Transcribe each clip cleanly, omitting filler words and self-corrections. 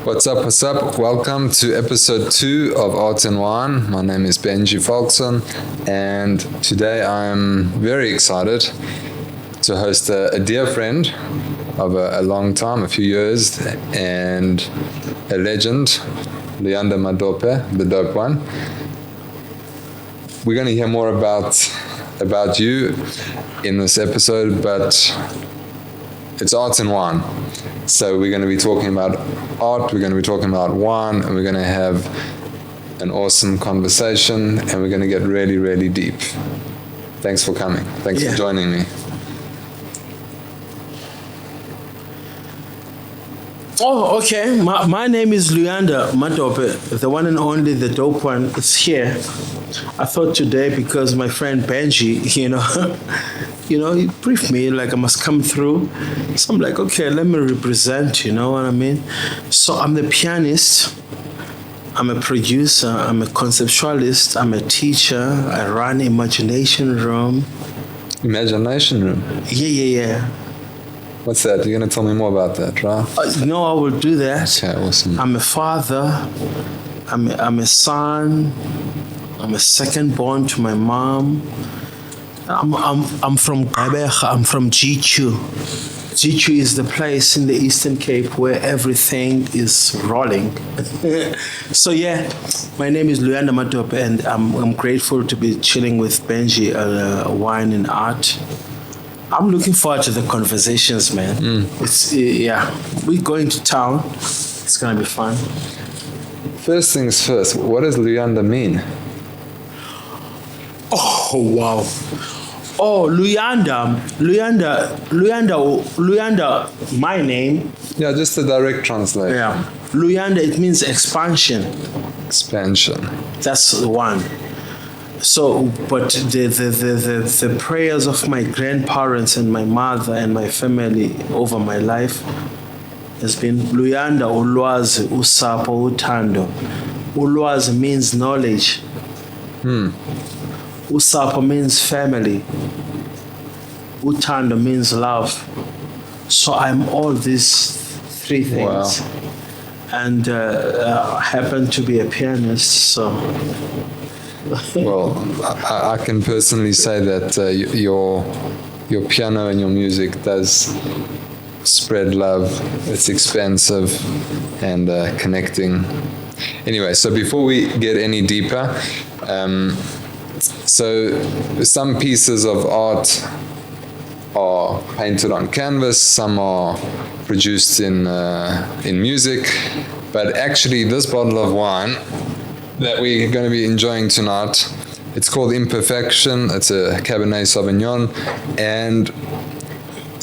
What's up? What's up? Welcome to episode 2 of Art and Wine. My name is Benji Falkson, and today I'm very excited to host a dear friend of a long time, a few years, and a legend, Luyanda Madope, the dope one. We're going to hear more about you in this episode, but it's art and wine. So we're going to be talking about art, we're going to be talking about wine, and we're going to have an awesome conversation, and we're going to get really, really deep. Thanks for coming. Thanks for joining me. Oh, okay. My name is Luyanda Madope, the one and only, the dope one is here. I thought today, because my friend Benji, he briefed me like I must come through. So I'm like, okay, let me represent, you know what I mean? So I'm the pianist, I'm a producer, I'm a conceptualist, I'm a teacher, I run Imagination Room. Imagination Room? Yeah. What's that? You're going to tell me more about that, right? No, I will do that. Okay, awesome. I'm a father, I'm a son, I'm a second born to my mom. I'm from Gqeberha, I'm from G2. G2 is the place in the Eastern Cape where everything is rolling. So yeah, my name is Luyanda Madope, and I'm grateful to be chilling with Benji, Wine and Art. I'm looking forward to the conversations, man. We're going to town. It's gonna be fun. First things first, what does Luyanda mean? Oh, wow. Oh, Luyanda, my name. Yeah, just the direct translation. Yeah. Luyanda, it means expansion. Expansion. That's the one. So, but the prayers of my grandparents and my mother and my family over my life has been Luyanda ulwazi usapho uthando. Ulwazi means knowledge. Usapho means family. Uthando means love. So I'm all these three things. Wow. And I happen to be a pianist, so... Well, I can personally say that your piano and your music does spread love. It's expansive and connecting. Anyway, so before we get any deeper, so some pieces of art are painted on canvas, some are produced in music, but actually this bottle of wine that we're going to be enjoying tonight, it's called Imperfection. It's a Cabernet Sauvignon, and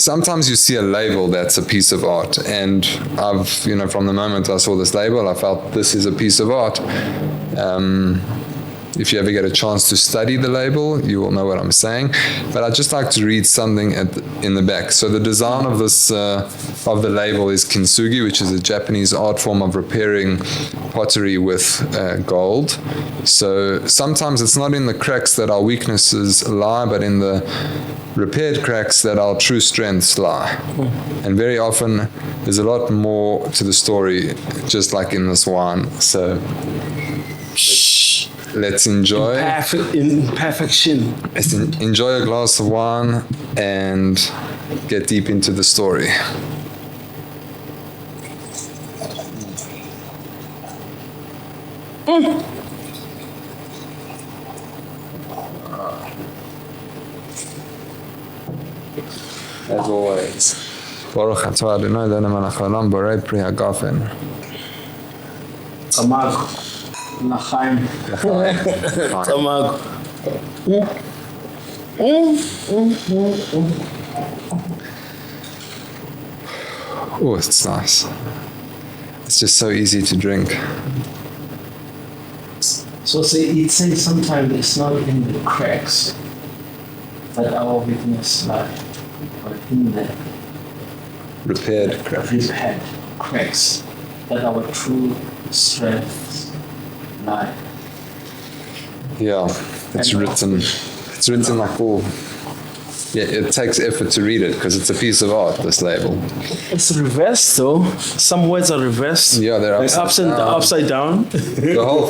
sometimes you see a label that's a piece of art, and I've, from the moment I saw this label, I felt this is a piece of art. If you ever get a chance to study the label, you will know what I'm saying. But I'd just like to read something in the back. So the design of this of the label is kintsugi, which is a Japanese art form of repairing pottery with gold. So sometimes it's not in the cracks that our weaknesses lie, but in the repaired cracks that our true strengths lie. And very often there's a lot more to the story, just like in this wine. So let's enjoy. Imperfection. Let's enjoy a glass of wine and get deep into the story. As always. Baruch atah Adonai Eloheinu melech haolam borei pri hagafen. Tamag. Lachaim. Tamag. Oh, it's nice. It's just so easy to drink. So it says sometimes it's not in the cracks that our weakness lie, but in the repaired cracks that our true strengths lie. Yeah, it's written like all Yeah, it takes effort to read it because it's a piece of art, this label. It's reversed though. Some words are reversed. Yeah, they're Like upside down. The whole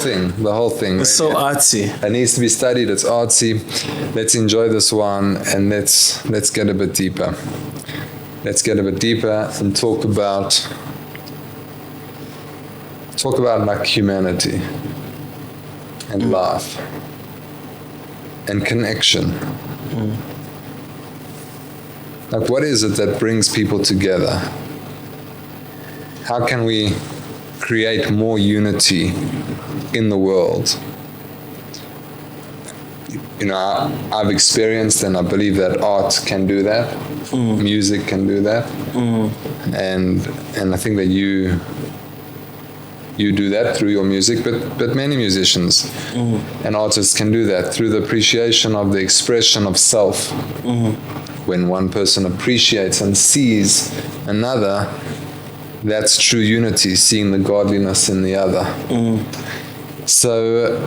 thing. It's so artsy. It needs to be studied. It's artsy. Let's enjoy this one and let's get a bit deeper. Let's get a bit deeper and talk about like humanity and life and connection. Like, what is it that brings people together? How can we create more unity in the world? You know, I've experienced and I believe that art can do that. Music can do that. And I think that you do that through your music, but many musicians and artists can do that through the appreciation of the expression of self. When one person appreciates and sees another, that's true unity, seeing the godliness in the other. So,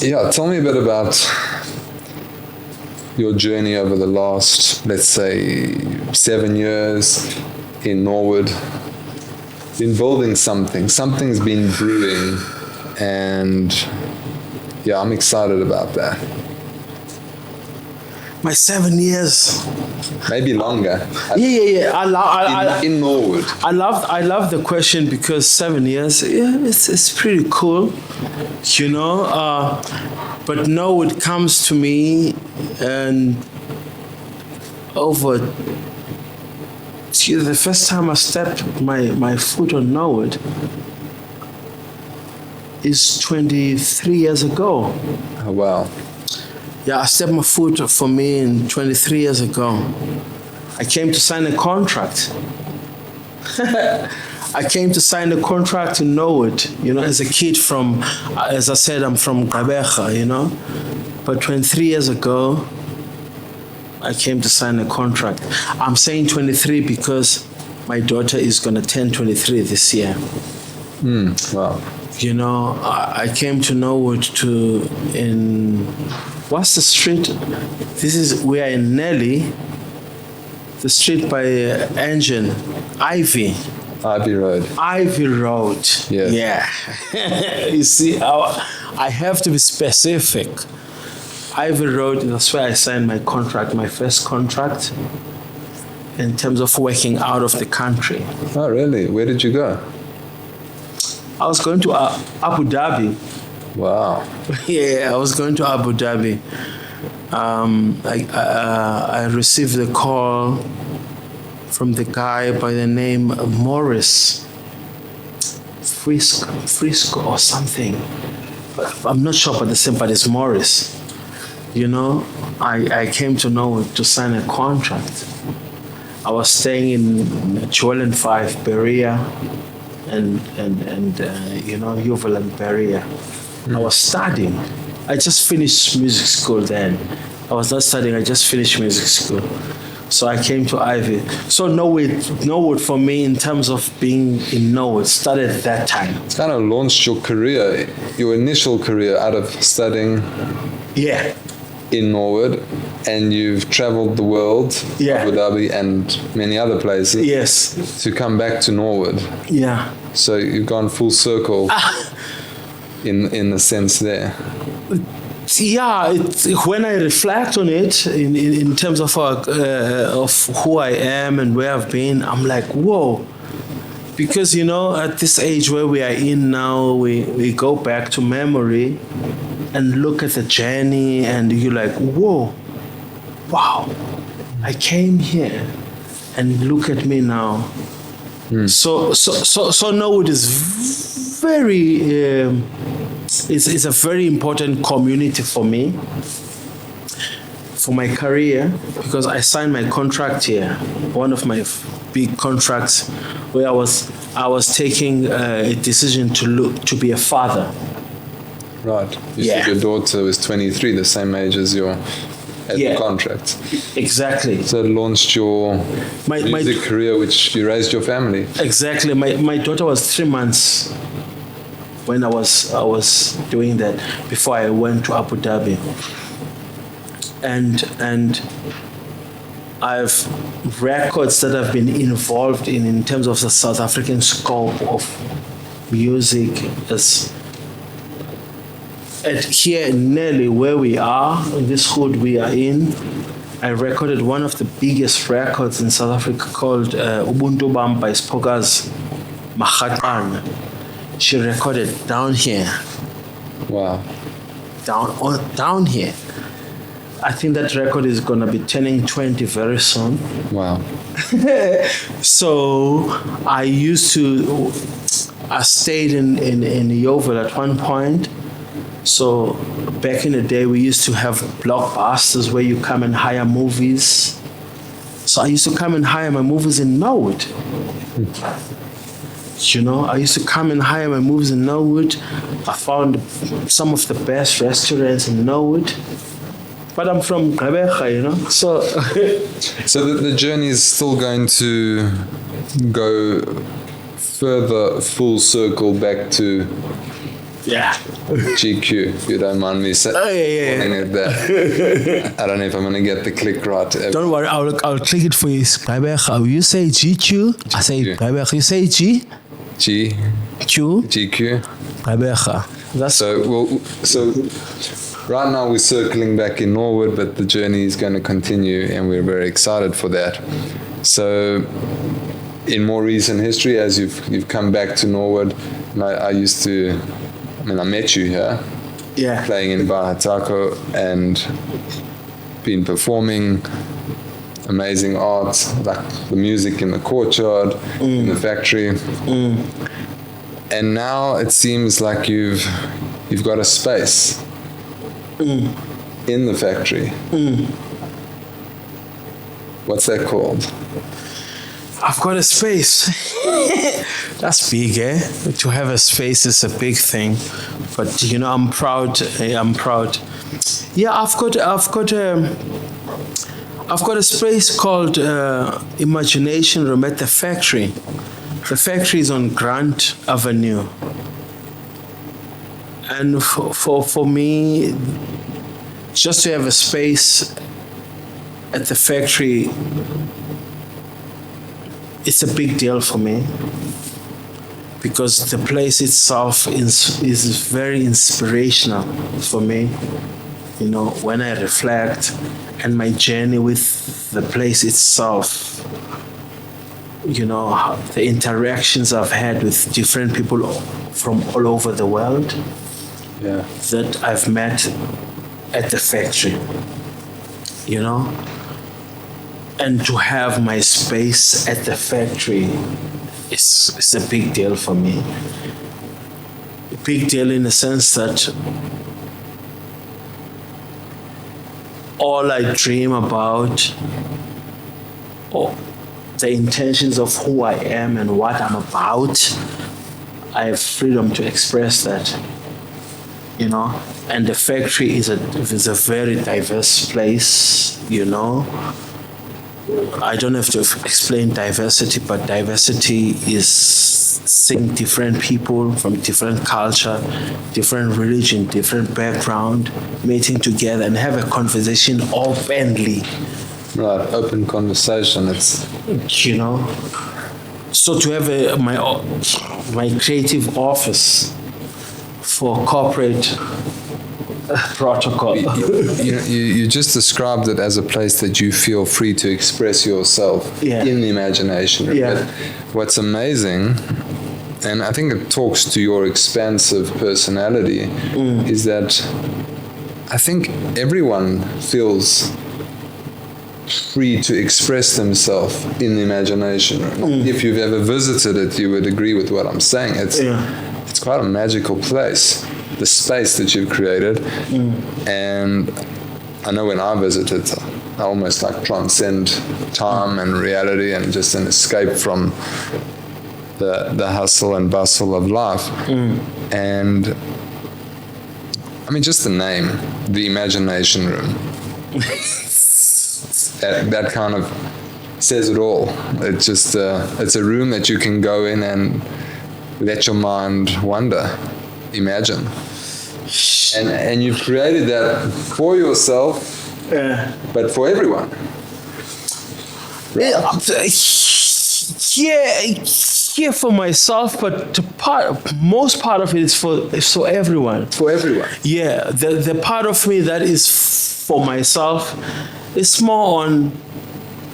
yeah, tell me a bit about your journey over the last, let's say, 7 years in Norwood. Been building something's been brewing, and yeah, I'm excited about that. My 7 years. Maybe longer. Yeah. In Norwood. I love the question because 7 years, yeah, it's pretty cool, you know. But Norwood comes to me, and over the first time I stepped my foot on Norwood is 23 years ago. Oh, wow. Yeah, I stepped my foot for me in 23 years ago. I came to sign a contract. I came to sign a contract in Norwood, you know, as a kid from, as I said, I'm from Gqeberha, you know. But 23 years ago, I came to sign a contract. I'm saying 23 because my daughter is going to turn 23 this year. Wow. You know, I came to Norwood what's the street? We are in Nelly, the street by Engine, Ivy. Ivy Road. Ivy Road. Yes. Yeah. You see, I have to be specific. Ivy Road, that's where I signed my contract, my first contract, in terms of working out of the country. Oh, really? Where did you go? I was going to Abu Dhabi. Wow. Yeah, I was going to Abu Dhabi. I received a call from the guy by the name Morris Frisco or something. But I'm not sure about the same, but it's Morris. You know, I came to Norwood to sign a contract. I was staying in Joel and 5 Berea and you know, Yuval and Berea. I was studying. I just finished music school then. I was not studying, I just finished music school. So I came to Ivy. So Norwood for me, in terms of being in Norwood, started at that time. It's kind of launched your career, your initial career out of studying in Norwood, and you've traveled the world, Abu Dhabi and many other places. Yes. To come back to Norwood. Yeah. So you've gone full circle in the sense there. Yeah, when I reflect on it in terms of who I am and where I've been, I'm like, whoa. Because, you know, at this age where we are in now, we go back to memory and look at the journey, and you're like, whoa, wow, I came here, and look at me now. So Norwood is very. It's a very important community for me, for my career, because I signed my contract here, one of my big contracts, where I was taking a decision to be a father. Right. You said your daughter was 23, the same age as your contract. Exactly. So it launched your music career, which you raised your family. Exactly. My daughter was 3 months when I was doing that, before I went to Abu Dhabi. and I've records that I've been involved in terms of the South African scope of music is at here nearly where we are in this hood we are in. I recorded one of the biggest records in South Africa called Ubuntu Bam by Spoka's Mahatana. She recorded down here. Wow. Down here. I think that record is gonna be turning 20 very soon. Wow. So I stayed in Yeovil at one point. So back in the day, we used to have blockbusters where you come and hire movies. So I used to come and hire my movies in Norwood. You know, I used to come and hire my movies in Norwood. I found some of the best restaurants in Norwood. But I'm from Gqeberha, you know, so... So the journey is still going to go further full circle back to Yeah. GQ, if you don't mind me saying it there. I don't know if I'm going to get the click right. Don't worry, I'll click it for you. Gqeberha. You say GQ, I say Gqeberha. You say G? G. Q? GQ. Gqeberha. That's So right now we're circling back in Norwood, but the journey is going to continue and we're very excited for that. So in more recent history, as you've come back to Norwood, and I met you here, yeah, playing in Bahatako and been performing amazing art, like the music in the courtyard, in the factory. And now it seems like you've got a space in the factory. What's that called? I've got a space. That's big, eh? To have a space is a big thing. But you know, I'm proud. Yeah, I've got a space called Imagination Room at the factory. The factory is on Grant Avenue. And for me, just to have a space at the factory, it's a big deal for me because the place itself is very inspirational for me. You know, when I reflect and my journey with the place itself, you know, the interactions I've had with different people from all over the world that I've met at the factory, you know, and to have my space at the factory is a big deal for me. A big deal in the sense that all I dream about, or the intentions of who I am and what I'm about, I have freedom to express that, you know. And the factory is a very diverse place, you know. I don't have to explain diversity, but diversity is seeing different people from different culture, different religion, different background, meeting together and have a conversation openly. Right, open conversation. It's, you know, so to have my creative office for corporate protocol. You just described it as a place that you feel free to express yourself in the imagination. But what's amazing, and I think it talks to your expansive personality, is that I think everyone feels free to express themselves in the imagination room. If you've ever visited it, you would agree with what I'm saying. It's quite a magical place, the space that you've created. And I know when I visited, I almost like transcend time and reality and just an escape from the hustle and bustle of life. And I mean, just the name, the Imagination Room. That kind of says it all. It's just it's a room that you can go in and let your mind wander, imagine. And you've created that for yourself Yeah. but for everyone. Yeah, for myself, but most part of it is for everyone. For everyone. Yeah, the part of me that is for myself is more on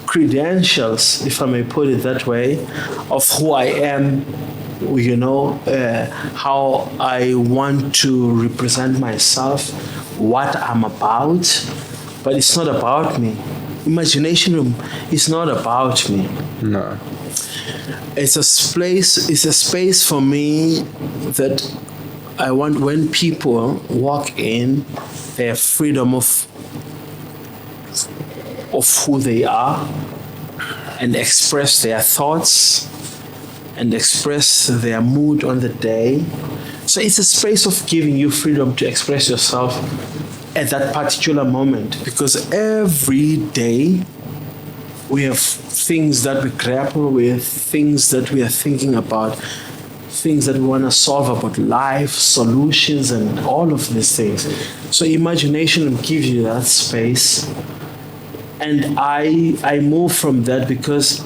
credentials, if I may put it that way, of who I am, how I want to represent myself, what I'm about, but it's not about me. Imagination Room is not about me. No. It's a space for me that I want when people walk in, they have freedom of who they are and express their thoughts and express their mood on the day. So it's a space of giving you freedom to express yourself at that particular moment, because every day we have things that we grapple with, things that we are thinking about, things that we want to solve about life, solutions, and all of these things. So imagination gives you that space. And I move from that because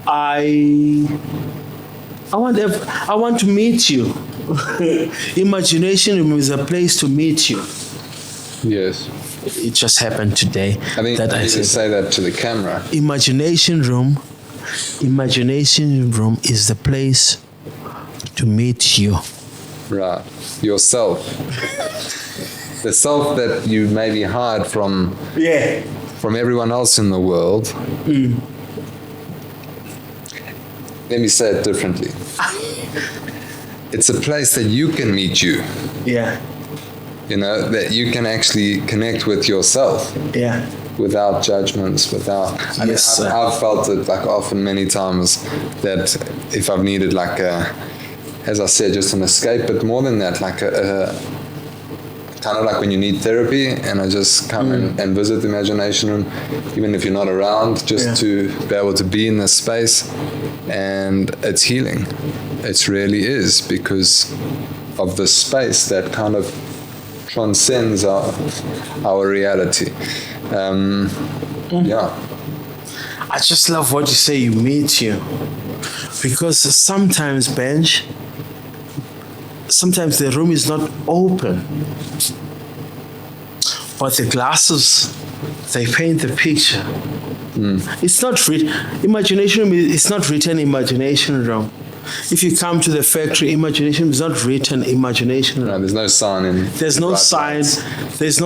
I want to meet you. Imagination is a place to meet you. Yes. It just happened today. I think that you I need to said, say that to the camera. Imagination room is the place to meet you. Right. Yourself. The self that you maybe hide from everyone else in the world. Let me say it differently. It's a place that you can meet you. Yeah. That you can actually connect with yourself. Yeah. Without judgments, Yes, I've felt it like often many times that if I've needed like as I said, just an escape, but more than that, like a kind of like when you need therapy, and I just come and visit the imagination room, even if you're not around, just to be able to be in this space, and it's healing. It really is, because of the space that kind of transcends our reality. Yeah. I just love what you say, you meet you. Because sometimes, Benj, sometimes the room is not open, but the glasses, they paint the picture. It's not imagination room. It's not written imagination room. If you come to the factory, imagination is not written imagination room. No, there's no sign in. There's no sign. There is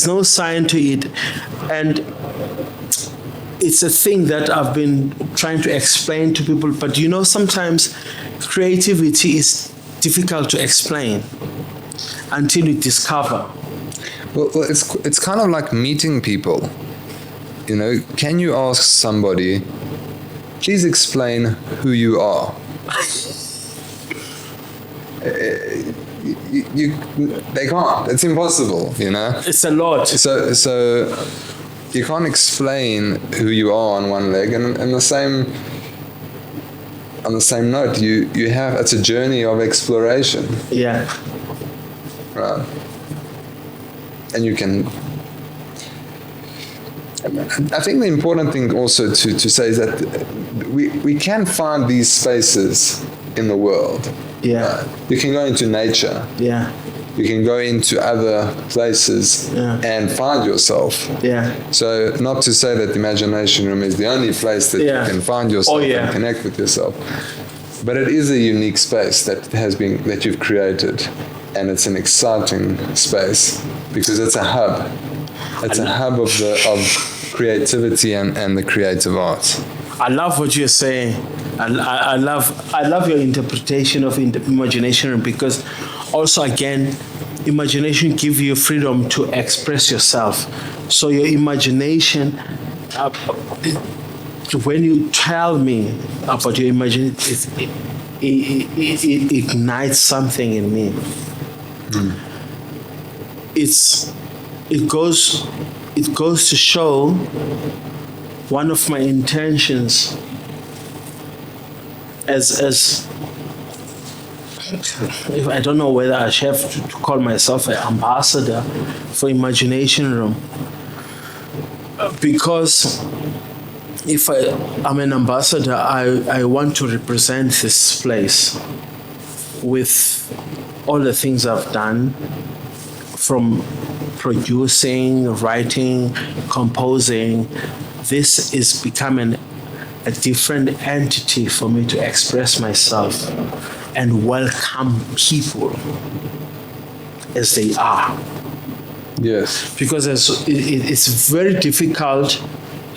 no sign to it, and it's a thing that I've been trying to explain to people. But sometimes creativity is difficult to explain until you discover. Well, it's kind of like meeting people. Can you ask somebody, please explain who you are? They can't. It's impossible. It's a lot. So you can't explain who you are on one leg, and on the same note, you have, it's a journey of exploration. Yeah. Right. And you can. I think the important thing also to say is that we can find these spaces in the world. Yeah. You can go into nature. Yeah. You can go into other places and find yourself. Yeah. So not to say that the imagination room is the only place that you can find yourself and connect with yourself, but it is a unique space that you've created, and it's an exciting space because it's a hub. It's a hub of creativity and the creative arts. I love what you're saying. I love your interpretation of imagination, because also again, imagination gives you freedom to express yourself. So your imagination, when you tell me about your imagination, it ignites something in me. It goes to show one of my intentions as if I don't know whether I should have to call myself an ambassador for Imagination Room. Because if I'm an ambassador, I want to represent this place with all the things I've done, from producing, writing, composing. This is becoming a different entity for me to express myself and welcome people as they are. Yes. Because it's very difficult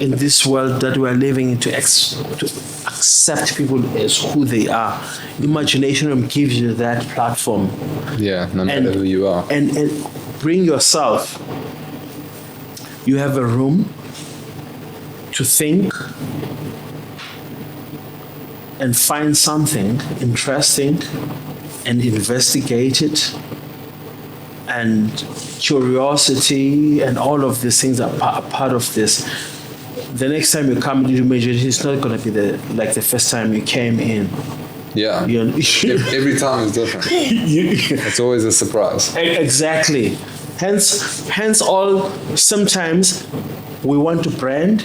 in this world that we're living in to accept people as who they are. Imagination Room gives you that platform. Yeah, no matter who you are. And bring yourself. You have a room to think and find something interesting and investigate it. And curiosity and all of these things are part of this. The next time you come into Imagination, it's not going to be like the first time you came in. Yeah. Every time is different. It's always a surprise. Exactly. Hence all, sometimes we want to brand.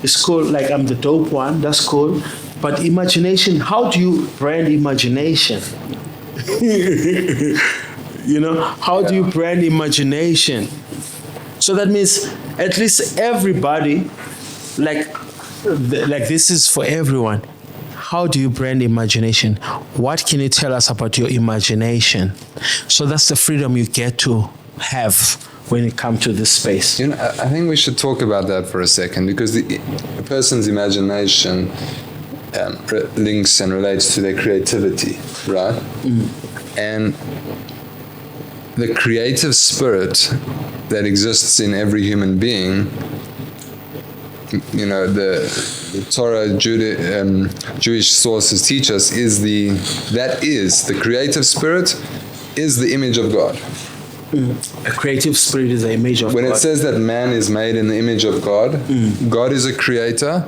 It's cool, like I'm the dope one, that's cool. But imagination, how do you brand imagination? How do you brand imagination? So that means at least everybody, like this is for everyone. How do you brand imagination? What can you tell us about your imagination? So that's the freedom you get to have when you come to this space. I think we should talk about that for a second, because a person's imagination links and relates to their creativity, right? And the creative spirit that exists in every human being, the Torah, Jewish sources teach us, the creative spirit is the image of God. A creative spirit is the image of God. When it says that man is made in the image of God, God is a creator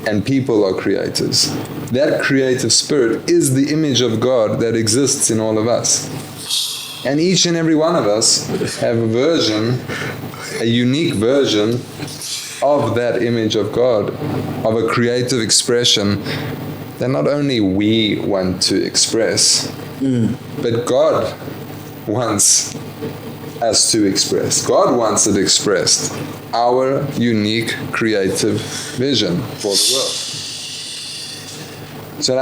and people are creators. That creative spirit is the image of God that exists in all of us. And each and every one of us have a unique version of that image of God, of a creative expression that not only we want to express, but God wants us to express. God wants it expressed. Our unique creative vision for the world. So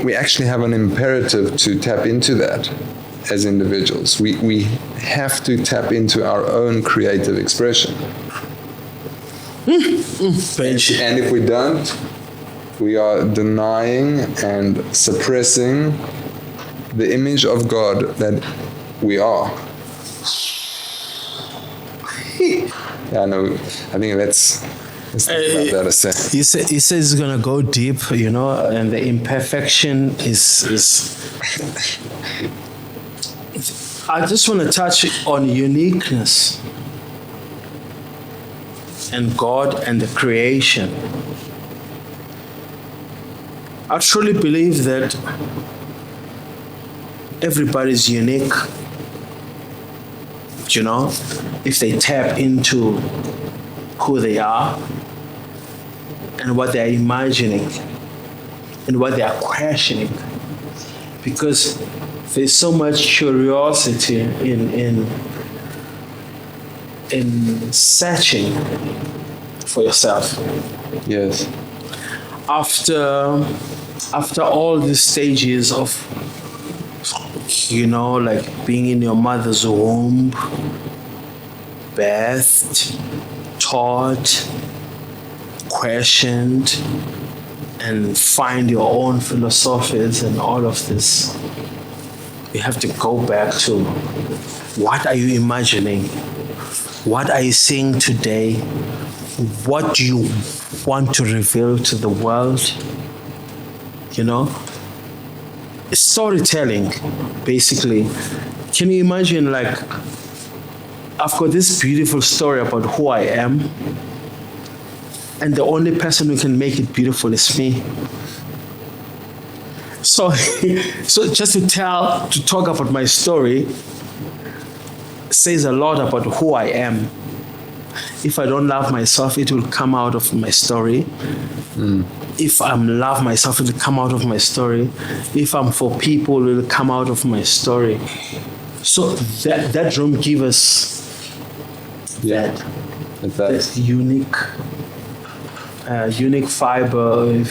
we actually have an imperative to tap into that as individuals. We have to tap into our own creative expression. And if we don't, we are denying and suppressing the image of God that we are. Yeah, no, I think let's think about that a second. He says he's gonna go deep, and the imperfection is. I just want to touch on uniqueness and God and the creation. I truly believe that everybody's unique, if they tap into who they are and what they're imagining and what they are questioning. Because there's so much curiosity in searching for yourself. Yes. After all these stages of, like being in your mother's womb, birthed, taught, questioned, and find your own philosophies and all of this, you have to go back to what are you imagining? What are you seeing today? What do you want to reveal to the world? It's storytelling, basically. Can you imagine, like, I've got this beautiful story about who I am, and the only person who can make it beautiful is me. So, so just to talk about my story says a lot about who I am. If I don't love myself, it will come out of my story. If I'm love myself, it will come out of my story. If I'm for people, it will come out of my story. So that room gives us that unique fiber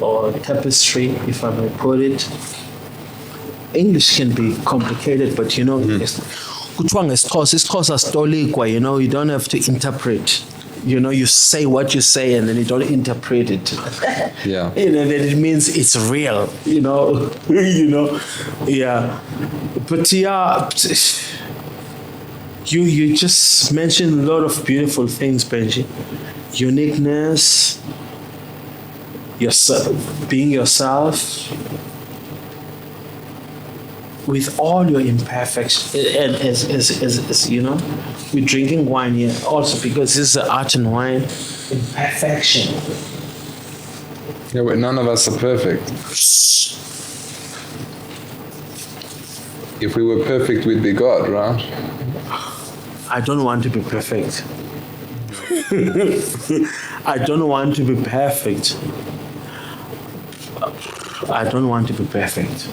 or tapestry, if I may put it. English can be complicated, but you know, isiXhosa sitolikwa, you know, you don't have to interpret. You know, you say what you say and then you don't interpret it. Yeah. You know, that it means it's real, you know. You know, yeah. But yeah, you just mentioned a lot of beautiful things, Benji. Uniqueness, yourself, being yourself, with all your imperfections, and as you know, we're drinking wine here also because this is art and wine. Imperfection. Yeah, but none of us are perfect. If we were perfect, we'd be God, right? I don't want to be perfect. I don't want to be perfect. I don't want to be perfect.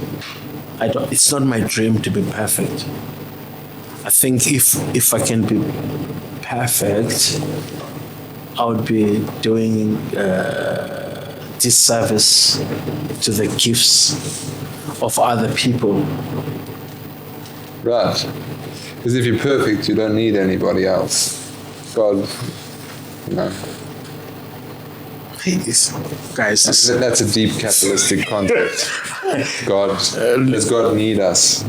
It's not my dream to be perfect. I think if I can be perfect, I would be doing disservice to the gifts of other people. Right. Because if you're perfect, you don't need anybody else. God, you know. Guys, that's a deep capitalistic concept. God, does God need us?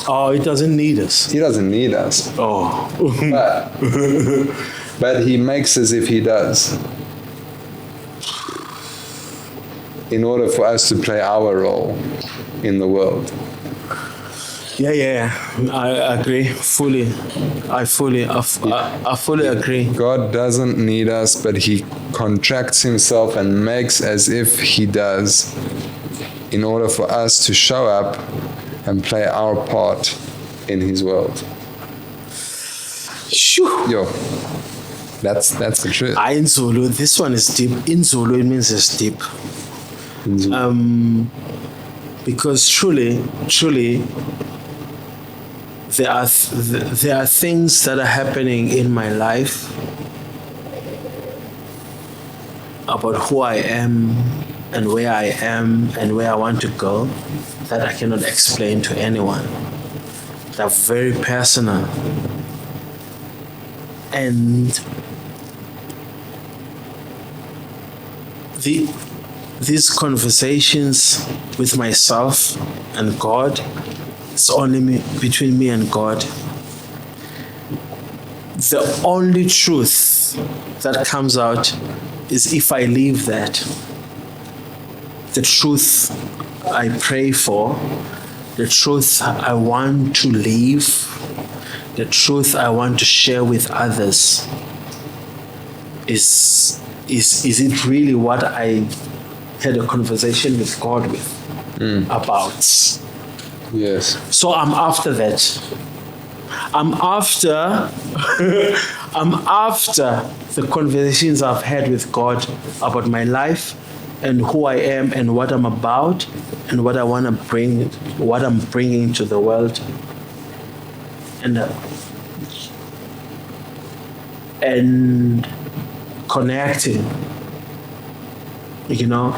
Oh, he doesn't need us. He doesn't need us. Oh. But he makes as if he does. In order for us to play our role in the world. Yeah, I agree fully. I fully agree. God doesn't need us, but he contracts himself and makes as if he does in order for us to show up and play our part in his world. Shoo. Yo, that's the truth. In Zulu, this one is deep. In Zulu, it means it's deep. Because truly, there are things that are happening in my life about who I am and where I am and where I want to go that I cannot explain to anyone. They're very personal. And these conversations with myself and God, it's only between me and God. The only truth that comes out is if I leave that. The truth I pray for, the truth I want to live, the truth I want to share with others. Is it really what I had a conversation with God with about? Yes. So I'm after that. I'm after the conversations I've had with God about my life and who I am and what I'm about and what I want to bring, what I'm bringing to the world. And connecting, you know,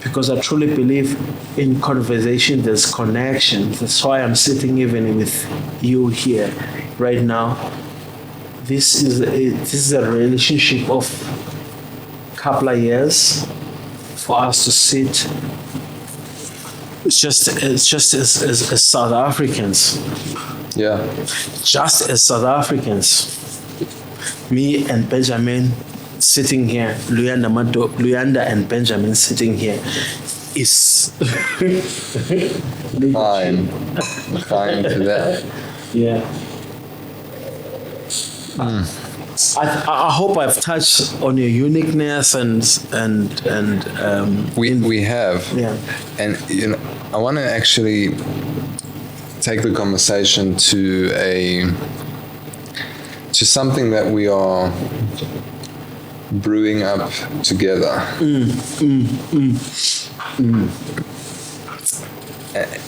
because I truly believe in conversation, there's connection. That's why I'm sitting even with you here right now. This is a relationship of a couple of years for us to sit. It's just as South Africans. Yeah. Just as South Africans. Me and Benjamin sitting here, Luyanda Madope, Luyanda and Benjamin sitting here is Fine to that. Yeah. I hope I've touched on your uniqueness and We have. Yeah. And I want to actually take the conversation to something that we are brewing up together.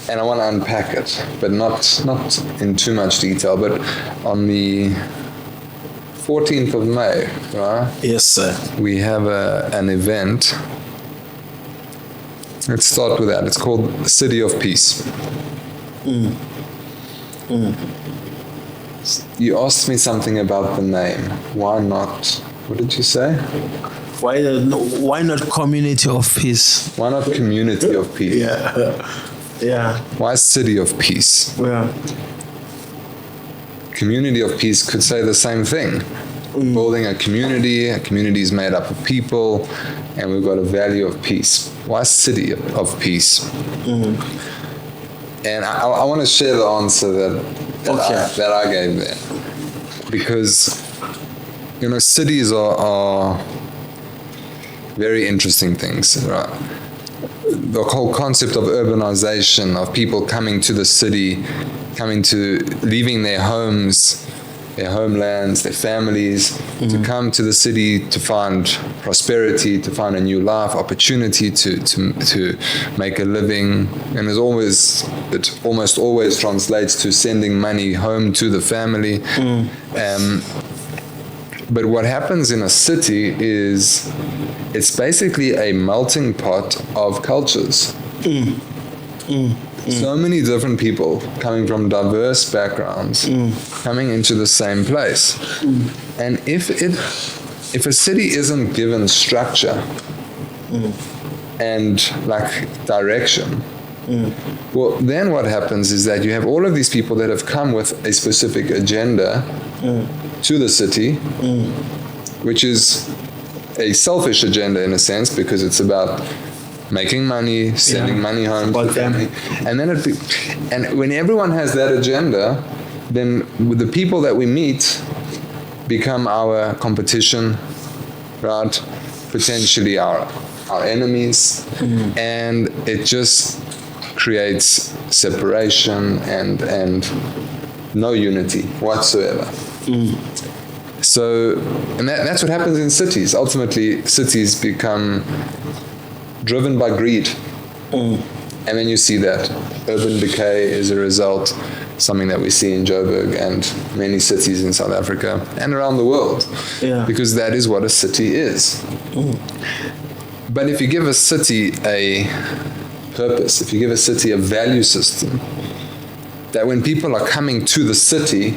And I want to unpack it, but not in too much detail. But on the 14th of May, right? Yes, sir. We have an event. Let's start with that. It's called the City of Peace. You asked me something about the name. Why not? What did you say? Why not community of peace? Why not Community of Peace? Yeah. Why City of Peace? Yeah. Community of Peace could say the same thing. Building a community is made up of people, and we've got a value of peace. Why City of Peace? And I want to share the answer that I gave there. Because, cities are very interesting things, right? The whole concept of urbanization, of people coming to the city, leaving their homes, their homelands, their families, to come to the city to find prosperity, to find a new life, opportunity to make a living. And it almost always translates to sending money home to the family. But what happens in a city is it's basically a melting pot of cultures. So many different people coming from diverse backgrounds coming into the same place. And if a city isn't given structure and direction, well, then what happens is that you have all of these people that have come with a specific agenda to the city, which is a selfish agenda in a sense, because it's about making money, sending money home to the family. And then and when everyone has that agenda, then the people that we meet become our competition, right? Potentially our enemies. And it just creates separation and no unity whatsoever. So, and that's what happens in cities. Ultimately, cities become driven by greed. And then you see that urban decay is a result, something that we see in Joburg and many cities in South Africa and around the world. Because that is what a city is. But if you give a city a purpose, if you give a city a value system, that when people are coming to the city,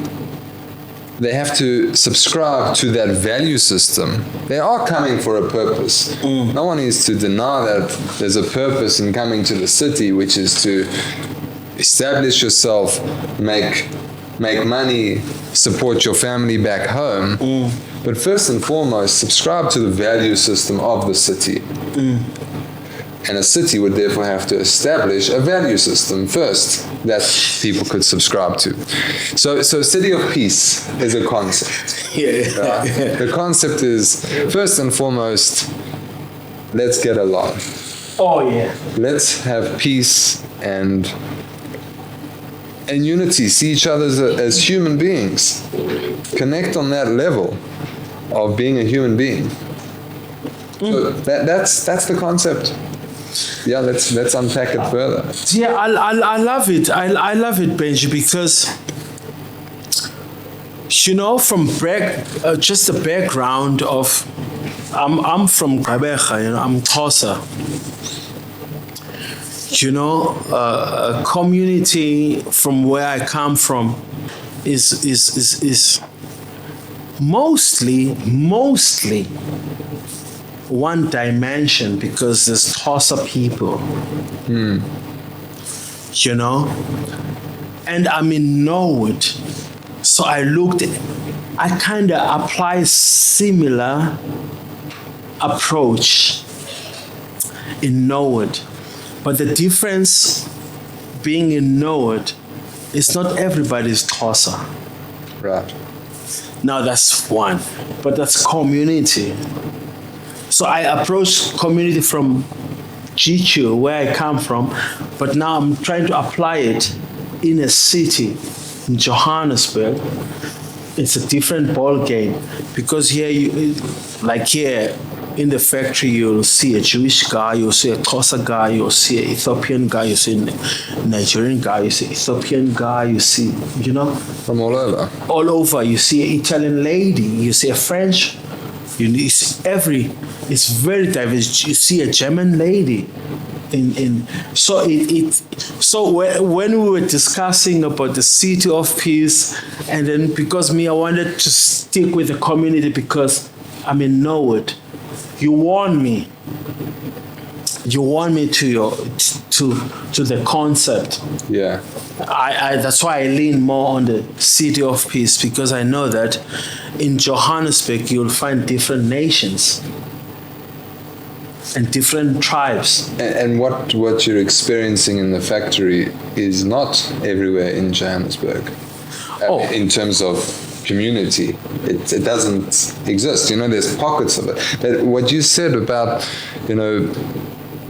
they have to subscribe to that value system. They are coming for a purpose. No one is to deny that there's a purpose in coming to the city, which is to establish yourself, make money, support your family back home. But first and foremost, subscribe to the value system of the city. And a city would therefore have to establish a value system first that people could subscribe to. So City of Peace is a concept. The concept is, first and foremost, let's get along. Let's have peace and unity. See each other as human beings. Connect on that level of being a human being. So that's the concept. Yeah, let's unpack it further. Yeah, I love it. I love it, Benji, because from just the background of I'm from Gqeberha, I'm Xhosa. A community from where I come from is mostly one dimension, because there's Xhosa people, and I'm in Norwood. So I kind of apply similar approach in Norwood. But the difference being in Norwood is not everybody's Xhosa. Right. Now that's one, but that's community. So I approach community from GQ, where I come from, but now I'm trying to apply it in a city, in Johannesburg. It's a different ball game because here, like here in the factory, you'll see a Jewish guy, you'll see a Xhosa guy, you'll see an Ethiopian guy, you see a Nigerian guy, you see Ethiopian guy, you see, From all over. all over. You see an Italian lady, you see a French, you see it's very diverse. You see a German lady. So when we were discussing about the city of peace, and then because I wanted to stick with the community because I'm in Norwood. You warn me to the concept. Yeah. I that's why I lean more on the city of peace, because I know that in Johannesburg you'll find different nations and different tribes. And what you're experiencing in the factory is not everywhere in Johannesburg. In terms of community, it doesn't exist. There's pockets of it. But what you said about,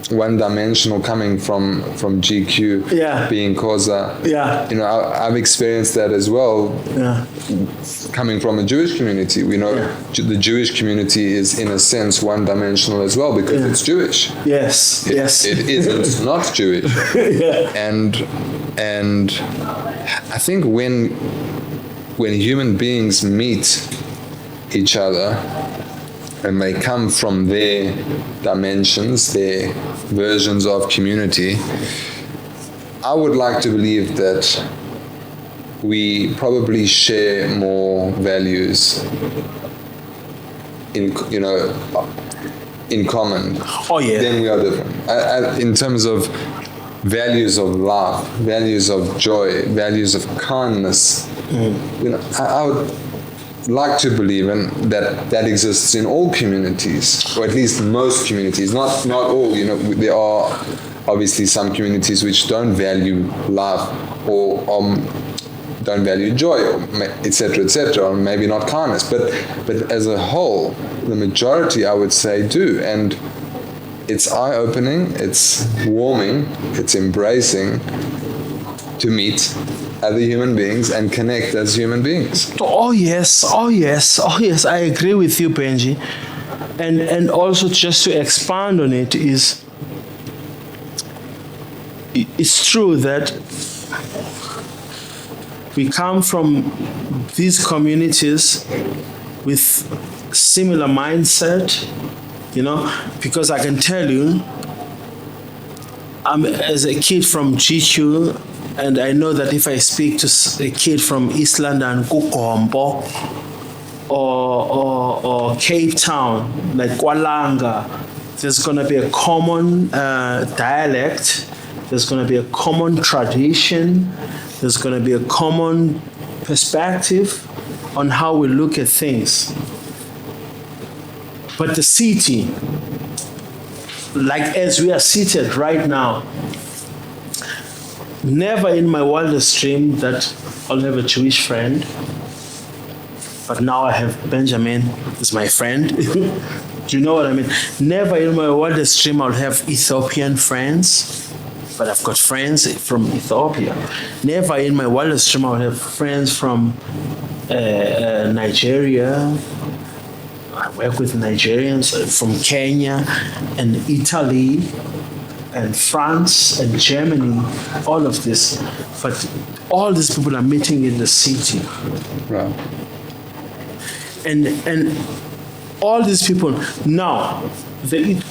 one-dimensional coming from GQ, Yeah. being Xhosa, Yeah. I've experienced that as well. Yeah. Coming from a Jewish community, the Jewish community is in a sense one-dimensional as well because it's Jewish. Yes. Yes. It isn't not Jewish. Yeah. And I think when human beings meet each other and they come from their dimensions, their versions of community, I would like to believe that we probably share more values in common Oh yeah. than we are different. In terms of values of love, values of joy, values of kindness, I would like to believe in that exists in all communities, or at least most communities, not all. There are obviously some communities which don't value love or don't value joy, etc., or maybe not kindness, but as a whole, the majority, I would say, do. And it's eye-opening, it's warming, it's embracing to meet other human beings and connect as human beings. Oh yes, I agree with you, Benji. And also, just to expand on it, it's true that we come from these communities with similar mindset, because I can tell you, I'm as a kid from GQ, and I know that if I speak to a kid from East London, Kukombo, or Cape Town, like Kwalanga, there's going to be a common dialect, there's going to be a common tradition, there's going to be a common perspective on how we look at things. But the city, like as we are seated right now, never in my wildest dream that I'll have a Jewish friend. But now I have Benjamin as my friend. Do you know what I mean? Never in my wildest dream I'll have Ethiopian friends. But I've got friends from Ethiopia. Never in my wildest dream I'll have friends from Nigeria. I work with Nigerians from Kenya and Italy and France and Germany, all of this. But all these people are meeting in the city. Right. And all these people, now,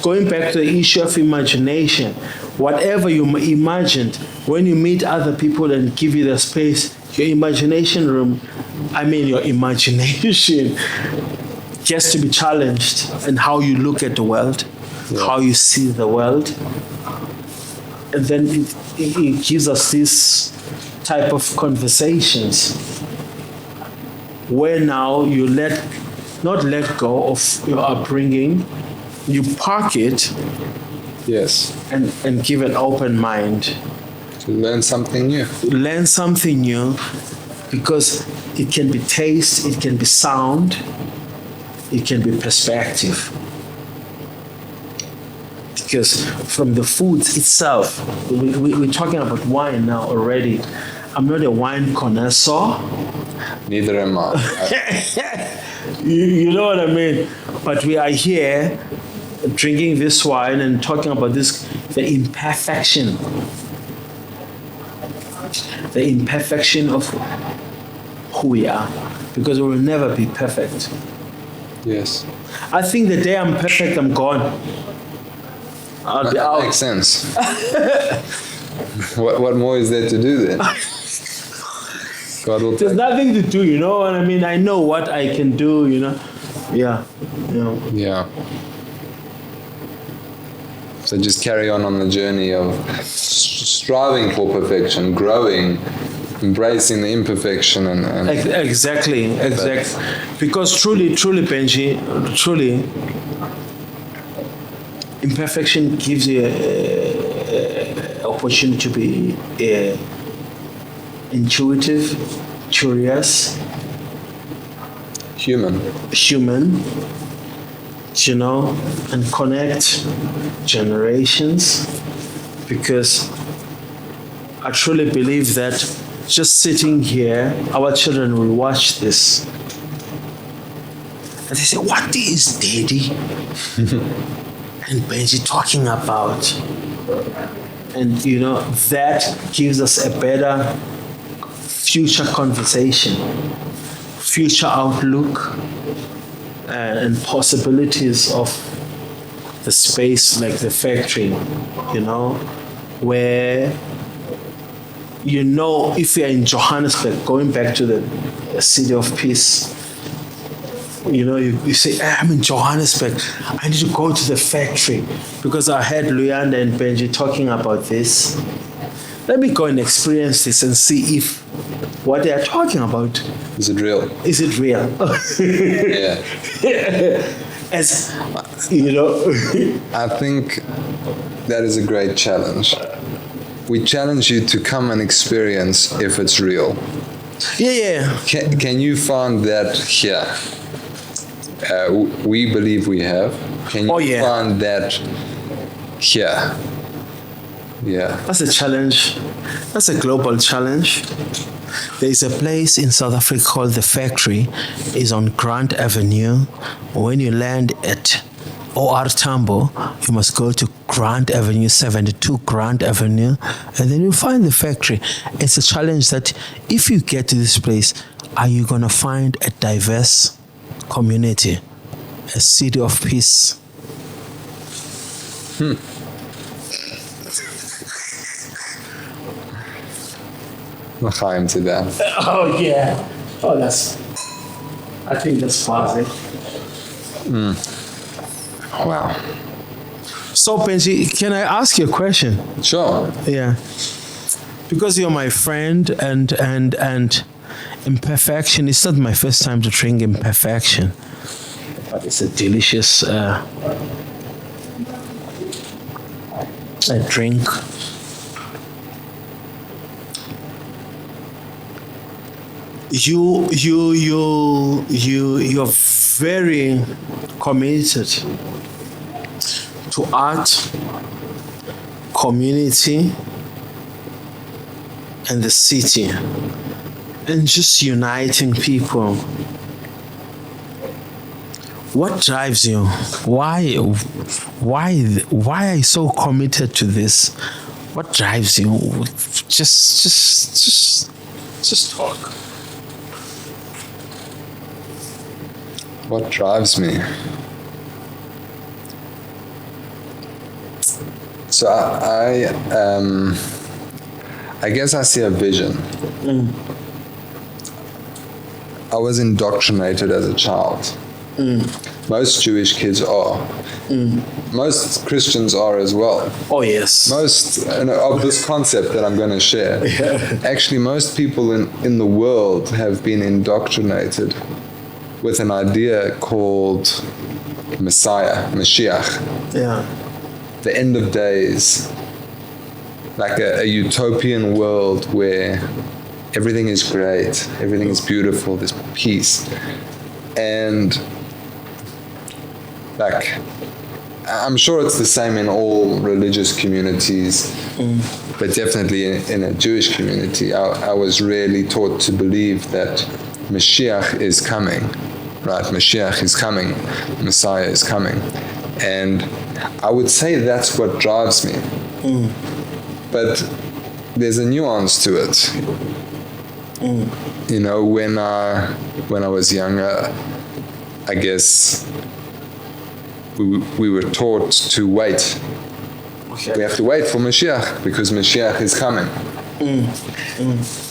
going back to the issue of imagination, whatever you imagined, when you meet other people and give you the space, your imagination gets to be challenged in how you look at the world, how you see the world. And then it gives us this type of conversations where now you not let go of your upbringing, you park it, Yes. and give an open mind. To learn something new. Learn something new, because It can be taste, it can be sound, it can be perspective. Because from the foods itself, we're talking about wine now already. I'm not a wine connoisseur. Neither am I. You know what I mean? But we are here drinking this wine and talking about this, the imperfection of who we are, because we will never be perfect. Yes. I think the day I'm perfect, I'm gone. I'll be That out. makes sense. What more is there to do then? God will There's take. nothing to do, you know what I mean? I know what I can do, you know? Yeah. You know. Yeah. So just carry on the journey of striving for perfection, growing, embracing the imperfection, and Exactly. Because truly, Benji, truly, imperfection gives you an opportunity to be intuitive, curious, human. you know, and connect generations. Because I truly believe that just sitting here, our children will watch this. And they say, what is Daddy and Benji talking about? And you know, that gives us a better future conversation, future outlook, and possibilities of the space like the factory, you know, where, you know, if you're in Johannesburg, going back to the city of peace, you know, you say, hey, I'm in Johannesburg, I need to go to the factory because I heard Luyanda and Benji talking about this. Let me go and experience this and see if what they are talking about, Is it real? is it real? Yeah. As, you know, I think that is a great challenge. We challenge you to come and experience if it's real. yeah. Can you find that here? We believe we have. Can you find that here? Yeah. That's a challenge. That's a global challenge. There is a place in South Africa called The Factory. It's on Grant Avenue. When you land at OR Tambo, you must go to Grant Avenue, 72 Grant Avenue, and then you find The Factory. It's a challenge that if you get to this place, are you going to find a diverse community, a city of peace? L'chaim to that. Oh, yeah. Oh, I think that's positive. Wow. So, Benji, can I ask you a question? Sure. Yeah. Because you're my friend and Imperfection, it's not my first time to drink Imperfection, but it's a delicious drink. You're very committed to art, community, and the city, and just uniting people. What drives you? Why are you so committed to this? What drives you? Just talk. What drives me? So I guess I see a vision. I was indoctrinated as a child. Most Jewish kids are. Most Christians are as well. Oh, yes. Most of this concept that I'm going to share. Actually, most people in the world have been indoctrinated with an idea called Messiah, Mashiach. Yeah. The end of days. Like a utopian world where everything is great, everything is beautiful, there's peace. And like, I'm sure it's the same in all religious communities, but definitely in a Jewish community, I was really taught to believe that Mashiach is coming, right? Mashiach is coming, Messiah is coming. And I would say that's what drives me. But there's a nuance to it. You know, when I was younger, I guess we were taught to wait. We have to wait for Mashiach because Mashiach is coming.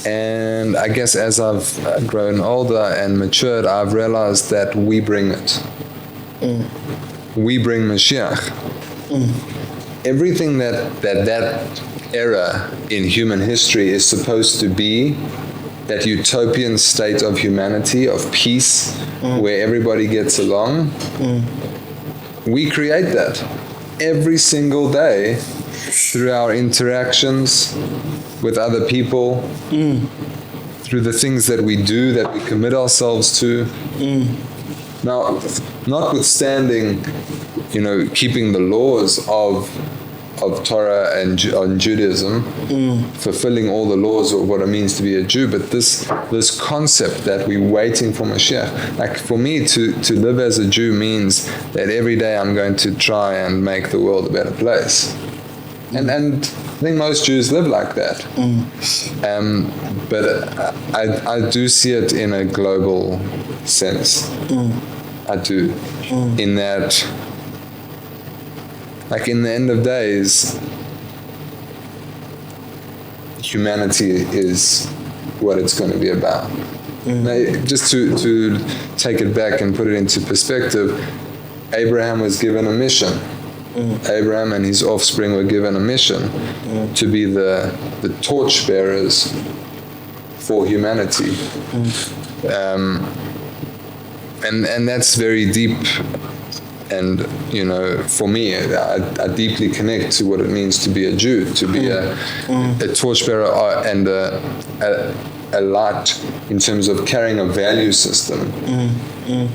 And I guess as I've grown older and matured, I've realized that we bring it. We bring Mashiach. Everything that era in human history is supposed to be, that utopian state of humanity, of peace, where everybody gets along, we create that every single day through our interactions with other people, through the things that we do, that we commit ourselves to. Now, notwithstanding, you know, keeping the laws of Torah and Judaism, fulfilling all the laws of what it means to be a Jew, but this concept that we're waiting for Mashiach, like for me to live as a Jew means that every day I'm going to try and make the world a better place. And I think most Jews live like that. But I do see it in a global sense. I do. In that, like in the end of days, humanity is what it's going to be about. Now, just to take it back and put it into perspective, Abraham was given a mission. Abraham and his offspring were given a mission to be the torchbearers for humanity. And that's very deep. And, you know, for me, I deeply connect to what it means to be a Jew, to be a torchbearer and a light in terms of carrying a value system.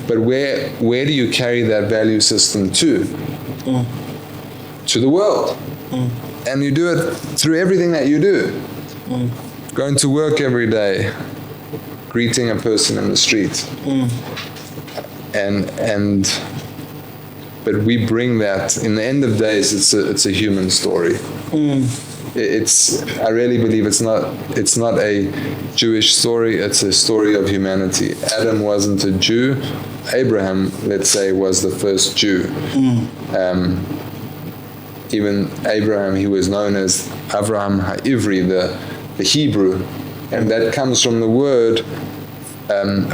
But where do you carry that value system to? To the world. And you do it through everything that you do. Going to work every day, greeting a person in the street. But we bring that, in the end of days, it's a human story. I really believe it's not a Jewish story, it's a story of humanity. Adam wasn't a Jew. Abraham, let's say, was the first Jew. Even Abraham, he was known as Avraham HaIvri, the Hebrew. And that comes from the word,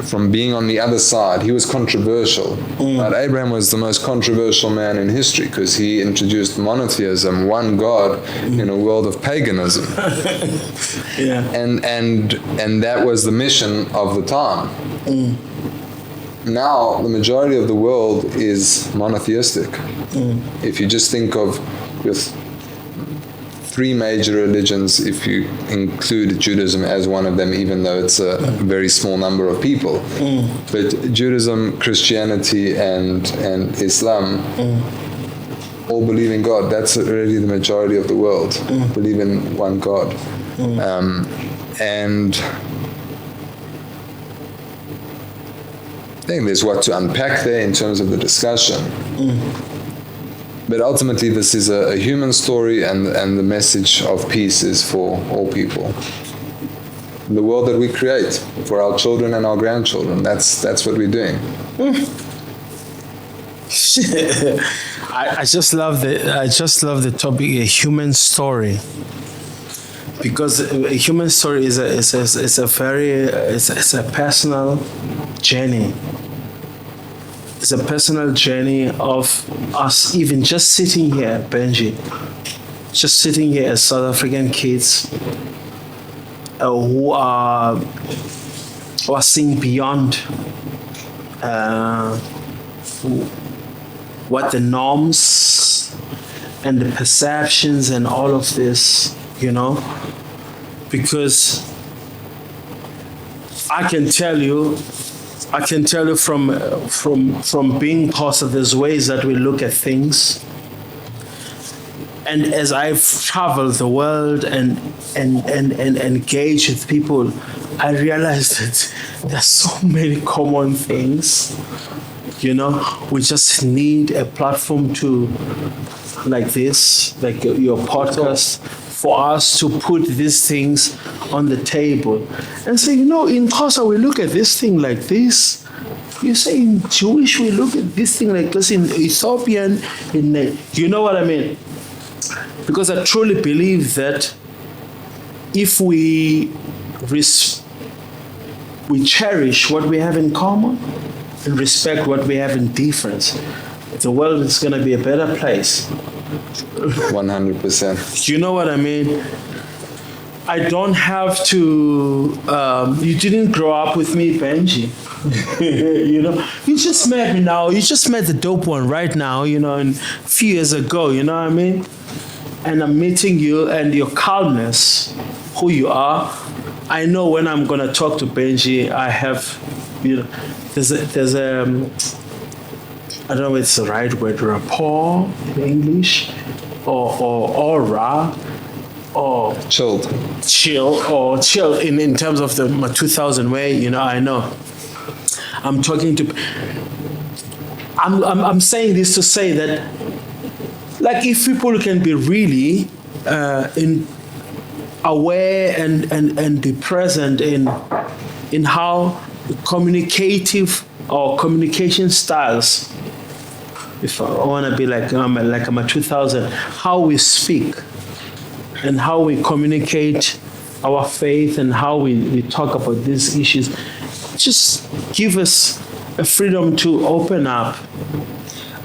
from being on the other side. He was controversial. But Abraham was the most controversial man in history because he introduced monotheism, one God, in a world of paganism. And that was the mission of the time. Now, the majority of the world is monotheistic. If you just think of with three major religions, if you include Judaism as one of them, even though it's a very small number of people. But Judaism, Christianity, and Islam all believe in God. That's really the majority of the world, believe in one God. And I think there's what to unpack there in terms of the discussion. But ultimately, this is a human story, and the message of peace is for all people. The world that we create for our children and our grandchildren, that's what we're doing. I just love the topic, a human story, because a human story is a personal journey. It's a personal journey of us, even just sitting here, Benji, just sitting here as South African kids who are seeing beyond what the norms and the perceptions and all of this, you know, because I can tell you from being pastor, there's ways that we look at things. And as I've traveled the world and engaged with people, I realized that there's so many common things. You know, we just need a platform to, like this, like your podcast, for us to put these things on the table and say, you know, in Xhosa we look at this thing like this. You say in Jewish we look at this thing like this. In Ethiopian, you know what I mean? Because I truly believe that if we cherish what we have in common and respect what we have in difference, the world is going to be a better place. 100%. You know what I mean? I don't have to. You didn't grow up with me, Benji. You know, you just met me now. You just met the dope one right now. You know, and a few years ago. You know what I mean? And I'm meeting you, and your calmness, who you are. I know when I'm gonna talk to Benji, I have, you know, there's a I don't know if it's the right word, rapport in English, or aura, or Chilled. chill in terms of the 2000 way. You know, I know. I'm talking to. I'm saying this to say that, like, if people can be really aware and be present in how communicative or communication styles, if I want to be like I'm a 2000, how we speak and how we communicate our faith and how we talk about these issues, just give us a freedom to open up.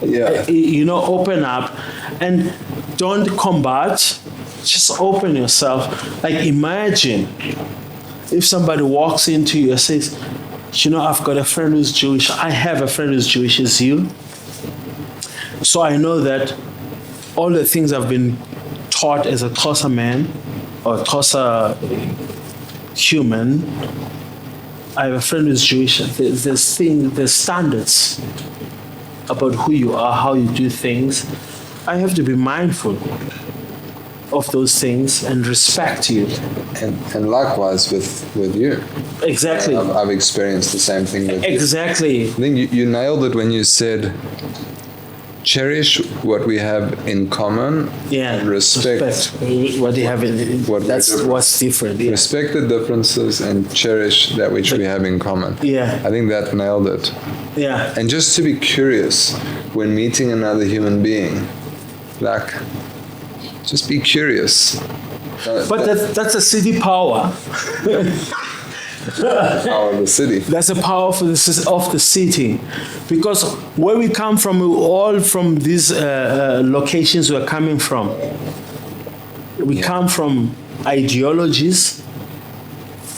Yeah. You know, open up and don't combat, just open yourself. Like, imagine if somebody walks into you and says, you know, I've got a friend who's Jewish. I have a friend who's Jewish, is you. So I know that all the things I've been taught as a Xhosa man or Xhosa human, I have a friend who's Jewish. There's standards about who you are, how you do things. I have to be mindful of those things and respect you. And likewise with you. Exactly. I've experienced the same thing with you. Exactly. I think you nailed it when you said cherish what we have in common. Yeah. And respect what you have in what that's we're different. what's different. Yeah. Respect the differences and cherish that which we have in common. Yeah. I think that nailed it. Yeah. And just to be curious when meeting another human being, like, just be curious. But that's a city power. Power of the city. That's a power of the city, because where we come from, we all from these locations we're coming from. We come from ideologies,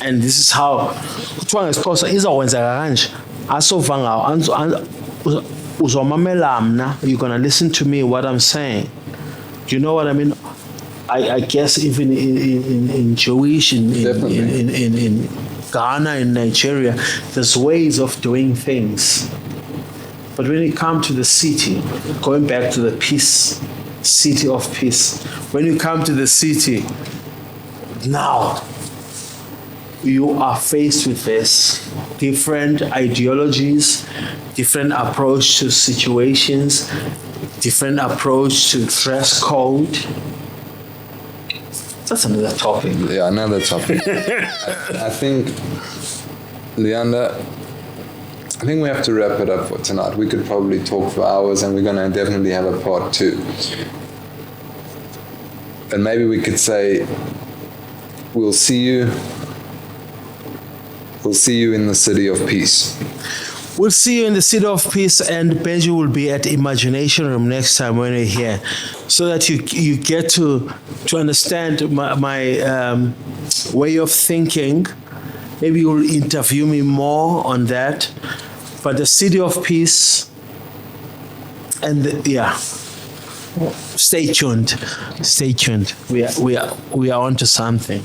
and this is how. Kuthiwa ngeXhosa izawenzeka kanje. Asova ngawo uzomamela mna. You're gonna listen to me what I'm saying. Do you know what I mean? I guess even in Jewish, in Ghana, in Nigeria, there's ways of doing things. But when you come to the city, going back to the peace, city of peace, when you come to the city, now you are faced with this different ideologies, different approach to situations, different approach to dress code. That's another topic. Yeah, another topic. I think, Luyanda, I think we have to wrap it up for tonight. We could probably talk for hours, and we're going to definitely have a part 2. And maybe we could say, we'll see you in the city of peace. We'll see you in the City of Peace, and Benji will be at Imagination Room next time when we're here, so that you get to understand my way of thinking. Maybe you'll interview me more on that. But the City of Peace, and stay tuned. Stay tuned. We are onto something.